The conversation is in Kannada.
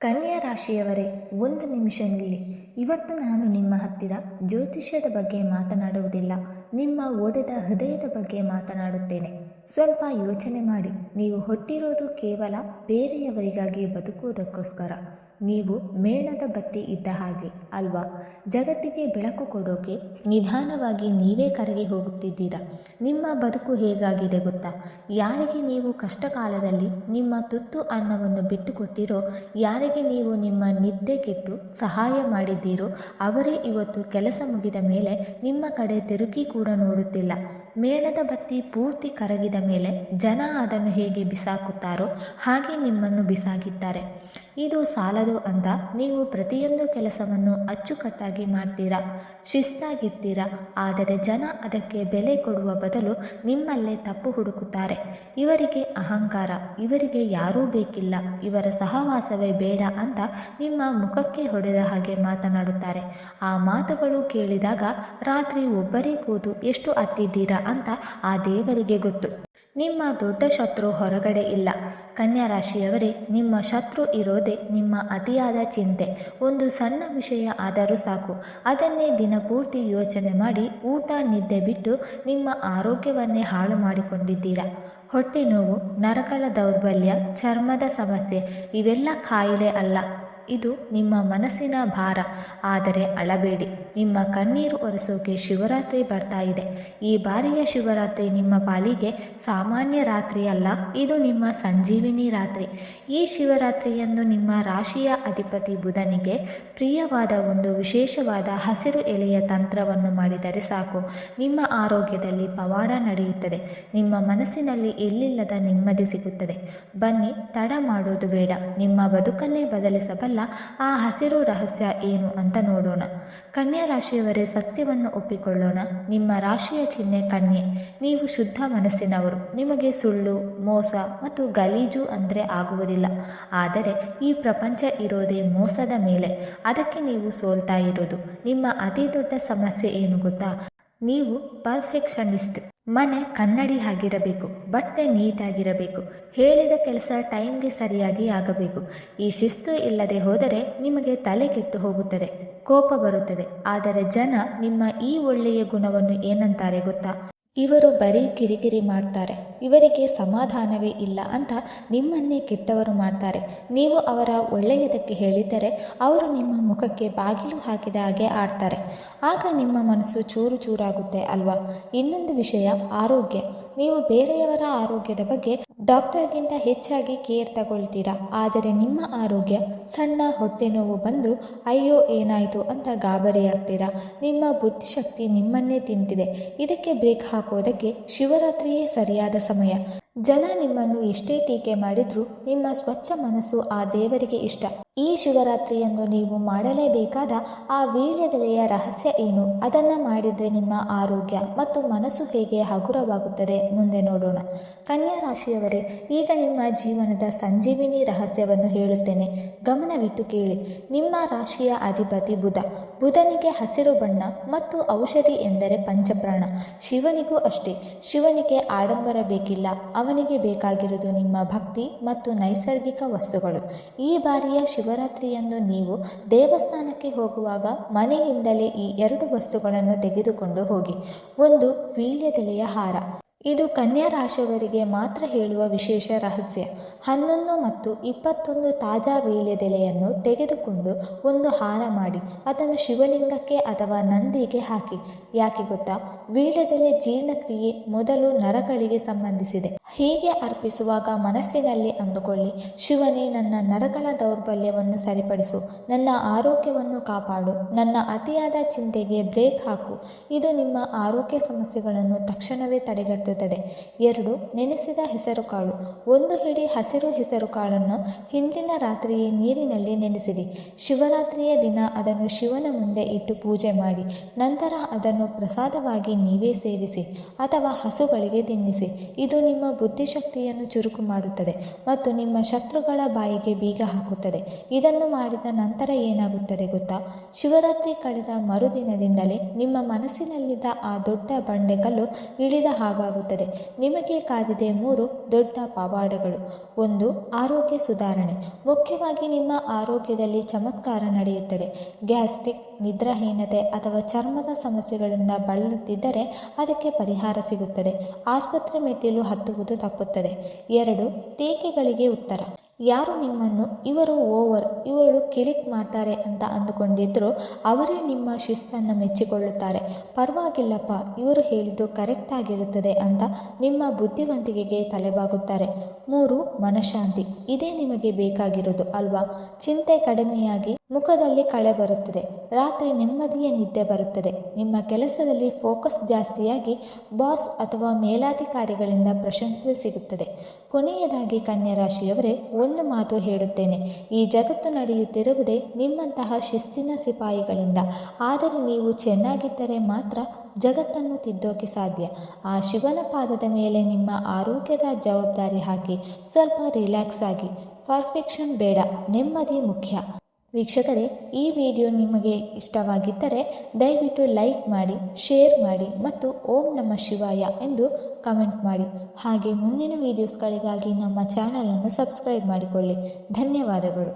ಕನ್ಯಾ ರಾಶಿಯವರೇ, ಒಂದು ನಿಮಿಷ ನಿಲ್ಲಿ. ಇವತ್ತು ನಾನು ನಿಮ್ಮ ಹತ್ತಿರ ಜ್ಯೋತಿಷ್ಯದ ಬಗ್ಗೆ ಮಾತನಾಡುವುದಿಲ್ಲ, ನಿಮ್ಮ ಒಡೆದ ಹೃದಯದ ಬಗ್ಗೆ ಮಾತನಾಡುತ್ತೇನೆ. ಸ್ವಲ್ಪ ಯೋಚನೆ ಮಾಡಿ. ನೀವು ಹುಟ್ಟಿರೋದು ಕೇವಲ ಬೇರೆಯವರಿಗಾಗಿ ಬದುಕುವುದಕ್ಕೋಸ್ಕರ. ನೀವು ಮೇಣದ ಬತ್ತಿ ಇದ್ದ ಹಾಗೆ ಅಲ್ವಾ? ಜಗತ್ತಿಗೆ ಬೆಳಕು ಕೊಡೋಕೆ ನಿಧಾನವಾಗಿ ನೀವೇ ಕರಗಿ ಹೋಗುತ್ತಿದ್ದೀರಾ. ನಿಮ್ಮ ಬದುಕು ಹೇಗಾಗಿದೆ ಗೊತ್ತಾ? ಯಾರಿಗೆ ನೀವು ಕಷ್ಟ ಕಾಲದಲ್ಲಿ ನಿಮ್ಮ ತುತ್ತು ಅನ್ನವನ್ನು ಬಿಟ್ಟುಕೊಟ್ಟಿರೋ, ಯಾರಿಗೆ ನೀವು ನಿಮ್ಮ ನಿದ್ದೆ ಕೆಟ್ಟು ಸಹಾಯ ಮಾಡಿದ್ದೀರೋ, ಅವರೇ ಇವತ್ತು ಕೆಲಸ ಮುಗಿದ ಮೇಲೆ ನಿಮ್ಮ ಕಡೆ ತಿರುಗಿ ಕೂಡ ನೋಡುತ್ತಿಲ್ಲ. ಮೇಣದ ಬತ್ತಿ ಪೂರ್ತಿ ಕರಗಿದ ಮೇಲೆ ಜನ ಅದನ್ನು ಹೇಗೆ ಬಿಸಾಕುತ್ತಾರೋ ಹಾಗೆ ನಿಮ್ಮನ್ನು ಬಿಸಾಕಿದ್ದಾರೆ. ಇದು ಸಾಲದು ಅಂತ ನೀವು ಪ್ರತಿಯೊಂದು ಕೆಲಸವನ್ನು ಅಚ್ಚುಕಟ್ಟಾಗಿ ಮಾಡ್ತೀರಾ, ಶಿಸ್ತಾಗಿರ್ತೀರಾ. ಆದರೆ ಜನ ಅದಕ್ಕೆ ಬೆಲೆ ಕೊಡುವ ಬದಲು ನಿಮ್ಮಲ್ಲೇ ತಪ್ಪು ಹುಡುಕುತ್ತಾರೆ. ಇವರಿಗೆ ಅಹಂಕಾರ, ಇವರಿಗೆ ಯಾರೂ ಬೇಕಿಲ್ಲ, ಇವರ ಸಹವಾಸವೇ ಬೇಡ ಅಂತ ನಿಮ್ಮ ಮುಖಕ್ಕೆ ಹೊಡೆದ ಹಾಗೆ ಮಾತನಾಡುತ್ತಾರೆ. ಆ ಮಾತುಗಳು ಕೇಳಿದಾಗ ರಾತ್ರಿ ಒಬ್ಬರೇ ಕೂತು ಎಷ್ಟು ಅತ್ತಿದ್ದೀರಾ ಅಂತ ಆ ದೇವರಿಗೆ ಗೊತ್ತು. ನಿಮ್ಮ ದೊಡ್ಡ ಶತ್ರು ಹೊರಗಡೆ ಇಲ್ಲ. ಕನ್ಯಾ ರಾಶಿಯವರೇ, ನಿಮ್ಮ ಶತ್ರು ಇರೋದೇ ನಿಮ್ಮ ಅತಿಯಾದ ಚಿಂತೆ. ಒಂದು ಸಣ್ಣ ವಿಷಯ ಆದರೂ ಸಾಕು, ಅದನ್ನೇ ದಿನಪೂರ್ತಿ ಯೋಚನೆ ಮಾಡಿ ಊಟ ನಿದ್ದೆ ಬಿಟ್ಟು ನಿಮ್ಮ ಆರೋಗ್ಯವನ್ನೇ ಹಾಳು ಮಾಡಿಕೊಂಡಿದ್ದೀರಾ. ಹೊಟ್ಟೆ ನೋವು, ನರಗಳ ದೌರ್ಬಲ್ಯ, ಚರ್ಮದ ಸಮಸ್ಯೆ ಇವೆಲ್ಲ ಕಾಯಿಲೆ ಅಲ್ಲ, ಇದು ನಿಮ್ಮ ಮನಸ್ಸಿನ ಭಾರ. ಆದರೆ ಅಳಬೇಡಿ, ನಿಮ್ಮ ಕಣ್ಣೀರು ಒರೆಸೋಕೆ ಶಿವರಾತ್ರಿ ಬರ್ತಾ ಇದೆ. ಈ ಬಾರಿಯ ಶಿವರಾತ್ರಿ ನಿಮ್ಮ ಪಾಲಿಗೆ ಸಾಮಾನ್ಯ ರಾತ್ರಿ ಅಲ್ಲ, ಇದು ನಿಮ್ಮ ಸಂಜೀವಿನಿ ರಾತ್ರಿ. ಈ ಶಿವರಾತ್ರಿಯಂದು ನಿಮ್ಮ ರಾಶಿಯ ಅಧಿಪತಿ ಬುಧನಿಗೆ ಪ್ರಿಯವಾದ ಒಂದು ವಿಶೇಷವಾದ ಹಸಿರು ಎಲೆಯ ತಂತ್ರವನ್ನು ಮಾಡಿದರೆ ಸಾಕು, ನಿಮ್ಮ ಆರೋಗ್ಯದಲ್ಲಿ ಪವಾಡ ನಡೆಯುತ್ತದೆ. ನಿಮ್ಮ ಮನಸ್ಸಿನಲ್ಲಿ ಎಲ್ಲಿಲ್ಲದ ನೆಮ್ಮದಿ ಸಿಗುತ್ತದೆ. ಬನ್ನಿ, ತಡ ಮಾಡೋದು ಬೇಡ, ನಿಮ್ಮ ಬದುಕನ್ನೇ ಬದಲಿಸಬಲ್ಲ ಆ ಹಸಿರು ರಹಸ್ಯ ಏನು ಅಂತ ನೋಡೋಣ. ಕನ್ಯಾ ರಾಶಿಯವರೇ, ಸತ್ಯವನ್ನು ಒಪ್ಪಿಕೊಳ್ಳೋಣ. ನಿಮ್ಮ ರಾಶಿಯ ಚಿಹ್ನೆ ಕನ್ಯೆ. ನೀವು ಶುದ್ಧ ಮನಸ್ಸಿನವರು. ನಿಮಗೆ ಸುಳ್ಳು, ಮೋಸ ಮತ್ತು ಗಲೀಜು ಅಂದರೆ ಆಗುವುದಿಲ್ಲ. ಆದರೆ ಈ ಪ್ರಪಂಚ ಇರೋದೇ ಮೋಸದ ಮೇಲೆ. ಅದಕ್ಕೆ ನೀವು ಸೋಲ್ತಾ ಇರೋದು. ನಿಮ್ಮ ಅತಿ ದೊಡ್ಡ ಸಮಸ್ಯೆ ಏನು ಗೊತ್ತಾ? ನೀವು ಪರ್ಫೆಕ್ಷನಿಸ್ಟ್. ಮನೆ ಕನ್ನಡಿ ಆಗಿರಬೇಕು, ಬಟ್ಟೆ ನೀಟಾಗಿರಬೇಕು, ಹೇಳಿದ ಕೆಲಸ ಟೈಮ್ಗೆ ಸರಿಯಾಗಿ ಆಗಬೇಕು. ಈ ಶಿಸ್ತು ಇಲ್ಲದೆ ಹೋದರೆ ನಿಮಗೆ ತಲೆ ಕೆಟ್ಟು ಹೋಗುತ್ತದೆ, ಕೋಪ ಬರುತ್ತದೆ. ಆದರೆ ಜನ ನಿಮ್ಮ ಈ ಒಳ್ಳೆಯ ಗುಣವನ್ನು ಏನಂತಾರೆ ಗೊತ್ತಾ? ಇವರು ಬರೀ ಕಿರಿಕಿರಿ ಮಾಡ್ತಾರೆ, ಇವರಿಗೆ ಸಮಾಧಾನವೇ ಇಲ್ಲ ಅಂತ ನಿಮ್ಮನ್ನೇ ಕೆಟ್ಟವರು ಮಾಡ್ತಾರೆ. ನೀವು ಅವರ ಒಳ್ಳೆಯದಕ್ಕೆ ಹೇಳಿದರೆ ಅವರು ನಿಮ್ಮ ಮುಖಕ್ಕೆ ಬಾಗಿಲು ಹಾಕಿದ ಹಾಗೆ ಆಡ್ತಾರೆ. ಆಗ ನಿಮ್ಮ ಮನಸ್ಸು ಚೂರು ಚೂರಾಗುತ್ತೆ ಅಲ್ವಾ? ಇನ್ನೊಂದು ವಿಷಯ, ಆರೋಗ್ಯ. ನೀವು ಬೇರೆಯವರ ಆರೋಗ್ಯದ ಬಗ್ಗೆ ಡಾಕ್ಟರ್ಗಿಂತ ಹೆಚ್ಚಾಗಿ ಕೇರ್ ತಗೊಳ್ತೀರಾ. ಆದರೆ ನಿಮ್ಮ ಆರೋಗ್ಯ, ಸಣ್ಣ ಹೊಟ್ಟೆ ನೋವು ಬಂದರೂ ಅಯ್ಯೋ ಏನಾಯಿತು ಅಂತ ಗಾಬರಿಯಾಗ್ತೀರಾ. ನಿಮ್ಮ ಬುದ್ಧಿಶಕ್ತಿ ನಿಮ್ಮನ್ನೇ ತಿಂತಿದೆ. ಇದಕ್ಕೆ ಬ್ರೇಕ್ ಹಾಕೋದಕ್ಕೆ ಶಿವರಾತ್ರಿಯೇ ಸರಿಯಾದ ಸಮಯ. ಜನ ನಿಮ್ಮನ್ನು ಎಷ್ಟೇ ಟೀಕೆ ಮಾಡಿದ್ರೂ ನಿಮ್ಮ ಸ್ವಚ್ಛ ಮನಸ್ಸು ಆ ದೇವರಿಗೆ ಇಷ್ಟ. ಈ ಶಿವರಾತ್ರಿಯಂದು ನೀವು ಮಾಡಲೇಬೇಕಾದ ಆ ವೀಳ್ಯದೆಲೆಯ ರಹಸ್ಯ ಏನು? ಅದನ್ನು ಮಾಡಿದರೆ ನಿಮ್ಮ ಆರೋಗ್ಯ ಮತ್ತು ಮನಸ್ಸು ಹೇಗೆ ಹಗುರವಾಗುತ್ತದೆ ಮುಂದೆ ನೋಡೋಣ. ಕನ್ಯಾ ರಾಶಿಯವರೇ, ಈಗ ನಿಮ್ಮ ಜೀವನದ ಸಂಜೀವಿನಿ ರಹಸ್ಯವನ್ನು ಹೇಳುತ್ತೇನೆ, ಗಮನವಿಟ್ಟು ಕೇಳಿ. ನಿಮ್ಮ ರಾಶಿಯ ಅಧಿಪತಿ ಬುಧ. ಬುಧನಿಗೆ ಹಸಿರು ಬಣ್ಣ ಮತ್ತು ಔಷಧಿ ಎಂದರೆ ಪಂಚಪ್ರಾಣ. ಶಿವನಿಗೂ ಅಷ್ಟೇ. ಶಿವನಿಗೆ ಆಡಂಬರ ಬೇಕಿಲ್ಲ, ಅವನಿಗೆ ಬೇಕಾಗಿರುವುದು ನಿಮ್ಮ ಭಕ್ತಿ ಮತ್ತು ನೈಸರ್ಗಿಕ ವಸ್ತುಗಳು. ಈ ಬಾರಿಯ ಶಿವರಾತ್ರಿಯಂದು ನೀವು ದೇವಸ್ಥಾನಕ್ಕೆ ಹೋಗುವಾಗ ಮನೆಯಿಂದಲೇ ಈ 2 ವಸ್ತುಗಳನ್ನು ತೆಗೆದುಕೊಂಡು ಹೋಗಿ. ಒಂದು ವೀಳ್ಯದೆಲೆಯ ಹಾರ. ಇದು ಕನ್ಯಾ ರಾಶಿಯವರಿಗೆ ಮಾತ್ರ ಹೇಳುವ ವಿಶೇಷ ರಹಸ್ಯ. 11 ಮತ್ತು 21 ತಾಜಾ ವೀಳ್ಯದೆಲೆಯನ್ನು ತೆಗೆದುಕೊಂಡು ಒಂದು ಹಾರ ಮಾಡಿ ಅದನ್ನು ಶಿವಲಿಂಗಕ್ಕೆ ಅಥವಾ ನಂದಿಗೆ ಹಾಕಿ. ಯಾಕೆ ಗೊತ್ತಾ? ವೀಳ್ಯದೆಲೆ ಜೀರ್ಣಕ್ರಿಯೆ ಮೊದಲು ನರಗಳಿಗೆ ಸಂಬಂಧಿಸಿದೆ. ಹೀಗೆ ಅರ್ಪಿಸುವಾಗ ಮನಸ್ಸಿನಲ್ಲಿ ಅಂದುಕೊಳ್ಳಿ, ಶಿವನೇ, ನನ್ನ ನರಗಳ ದೌರ್ಬಲ್ಯವನ್ನು ಸರಿಪಡಿಸು, ನನ್ನ ಆರೋಗ್ಯವನ್ನು ಕಾಪಾಡು, ನನ್ನ ಅತಿಯಾದ ಚಿಂತೆಗೆ ಬ್ರೇಕ್ ಹಾಕು. ಇದು ನಿಮ್ಮ ಆರೋಗ್ಯ ಸಮಸ್ಯೆಗಳನ್ನು ತಕ್ಷಣವೇ ತಡೆಗಟ್ಟುತ್ತದೆ. 2 ನೆನೆಸಿದ ಹೆಸರುಕಾಳು. 1 ಹಿಡಿ ಹಸಿರು ಹೆಸರುಕಾಳನ್ನು ಹಿಂದಿನ ರಾತ್ರಿಯೇ ನೀರಿನಲ್ಲಿ ನೆನೆಸಿಡಿ. ಶಿವರಾತ್ರಿಯ ದಿನ ಅದನ್ನು ಶಿವನ ಮುಂದೆ ಇಟ್ಟು ಪೂಜೆ ಮಾಡಿ. ನಂತರ ಅದನ್ನು ಪ್ರಸಾದವಾಗಿ ನೀವೇ ಸೇವಿಸಿ ಅಥವಾ ಹಸುಗಳಿಗೆ ತಿನ್ನಿಸಿ. ಇದು ನಿಮ್ಮ ಬುದ್ಧಿಶಕ್ತಿಯನ್ನು ಚುರುಕು ಮಾಡುತ್ತದೆ ಮತ್ತು ನಿಮ್ಮ ಶತ್ರುಗಳ ಬಾಯಿಗೆ ಬೀಗ ಹಾಕುತ್ತದೆ. ಇದನ್ನು ಮಾಡಿದ ನಂತರ ಏನಾಗುತ್ತದೆ ಗೊತ್ತಾ? ಶಿವರಾತ್ರಿ ಕಳೆದ ಮರುದಿನದಿಂದಲೇ ನಿಮ್ಮ ಮನಸ್ಸಿನಲ್ಲಿದ್ದ ಆ ದೊಡ್ಡ ಬಂಡೆಕಲ್ಲು ಇಳಿದ ಹಾಗಾಗುತ್ತದೆ. ಆಗುತ್ತದೆ. ನಿಮಗೆ ಕಾದಿದೆ 3 ದೊಡ್ಡ ಪವಾಡಗಳು. 1. ಆರೋಗ್ಯ ಸುಧಾರಣೆ. ಮುಖ್ಯವಾಗಿ ನಿಮ್ಮ ಆರೋಗ್ಯದಲ್ಲಿ ಚಮತ್ಕಾರ ನಡೆಯುತ್ತದೆ. ಗ್ಯಾಸ್ಟ್ರಿಕ್, ನಿದ್ರಾಹೀನತೆ ಅಥವಾ ಚರ್ಮದ ಸಮಸ್ಯೆಗಳಿಂದ ಬಳಲುತ್ತಿದ್ದರೆ ಅದಕ್ಕೆ ಪರಿಹಾರ ಸಿಗುತ್ತದೆ. ಆಸ್ಪತ್ರೆ ಮೆಟ್ಟಿಲು ಹತ್ತುವುದು ತಪ್ಪುತ್ತದೆ. 2. ಟೀಕೆಗಳಿಗೆ ಉತ್ತರ. ಯಾರು ನಿಮ್ಮನ್ನು ಇವಳು ಕಿರಿಕ್ ಮಾಡ್ತಾರೆ ಅಂತ ಅಂದುಕೊಂಡಿದ್ರು ಅವರೇ ನಿಮ್ಮ ಶಿಸ್ತನ್ನು ಮೆಚ್ಚಿಕೊಳ್ಳುತ್ತಾರೆ. ಪರವಾಗಿಲ್ಲಪ್ಪ, ಇವರು ಹೇಳಿದ್ದು ಕರೆಕ್ಟ್ ಆಗಿರುತ್ತದೆ ಅಂತ ನಿಮ್ಮ ಬುದ್ಧಿವಂತಿಕೆಗೆ ತಲೆಬಾಗುತ್ತಾರೆ. 3. ಮನಃಶಾಂತಿ. ಇದೇ ನಿಮಗೆ ಬೇಕಾಗಿರೋದು ಅಲ್ವಾ? ಚಿಂತೆ ಕಡಿಮೆಯಾಗಿ ಮುಖದಲ್ಲಿ ಕಳೆ ಬರುತ್ತದೆ. ರಾತ್ರಿ ನೆಮ್ಮದಿಯ ನಿದ್ದೆ ಬರುತ್ತದೆ. ನಿಮ್ಮ ಕೆಲಸದಲ್ಲಿ ಫೋಕಸ್ ಜಾಸ್ತಿಯಾಗಿ ಬಾಸ್ ಅಥವಾ ಮೇಲಾಧಿಕಾರಿಗಳಿಂದ ಪ್ರಶಂಸೆ ಸಿಗುತ್ತದೆ. ಕೊನೆಯದಾಗಿ ಕನ್ಯಾ ರಾಶಿಯವರೇ, ಒಂದು ಮಾತು ಹೇಳುತ್ತೇನೆ. ಈ ಜಗತ್ತು ನಡೆಯುತ್ತಿರುವುದೇ ನಿಮ್ಮಂತಹ ಶಿಸ್ತಿನ ಸಿಪಾಯಿಗಳಿಂದ. ಆದರೆ ನೀವು ಚೆನ್ನಾಗಿದ್ದರೆ ಮಾತ್ರ ಜಗತ್ತನ್ನು ತಿದ್ದೋಕೆ ಸಾಧ್ಯ. ಆ ಶಿವನ ಪಾದದ ಮೇಲೆ ನಿಮ್ಮ ಆರೋಗ್ಯದ ಜವಾಬ್ದಾರಿ ಹಾಕಿ. ಸ್ವಲ್ಪ ರಿಲ್ಯಾಕ್ಸ್ ಆಗಿ. ಪರ್ಫೆಕ್ಷನ್ ಬೇಡ, ನೆಮ್ಮದಿ ಮುಖ್ಯ. ವೀಕ್ಷಕರೇ, ಈ ವಿಡಿಯೋ ನಿಮಗೆ ಇಷ್ಟವಾಗಿದ್ದರೆ ದಯವಿಟ್ಟು ಲೈಕ್ ಮಾಡಿ, ಶೇರ್ ಮಾಡಿ ಮತ್ತು ಓಂ ನಮಃ ಶಿವಾಯ ಎಂದು ಕಮೆಂಟ್ ಮಾಡಿ. ಹಾಗೆ ಮುಂದಿನ ವೀಡಿಯೋಸ್ಗಳಿಗಾಗಿ ನಮ್ಮ ಚಾನಲನ್ನು ಸಬ್ಸ್ಕ್ರೈಬ್ ಮಾಡಿಕೊಳ್ಳಿ. ಧನ್ಯವಾದಗಳು.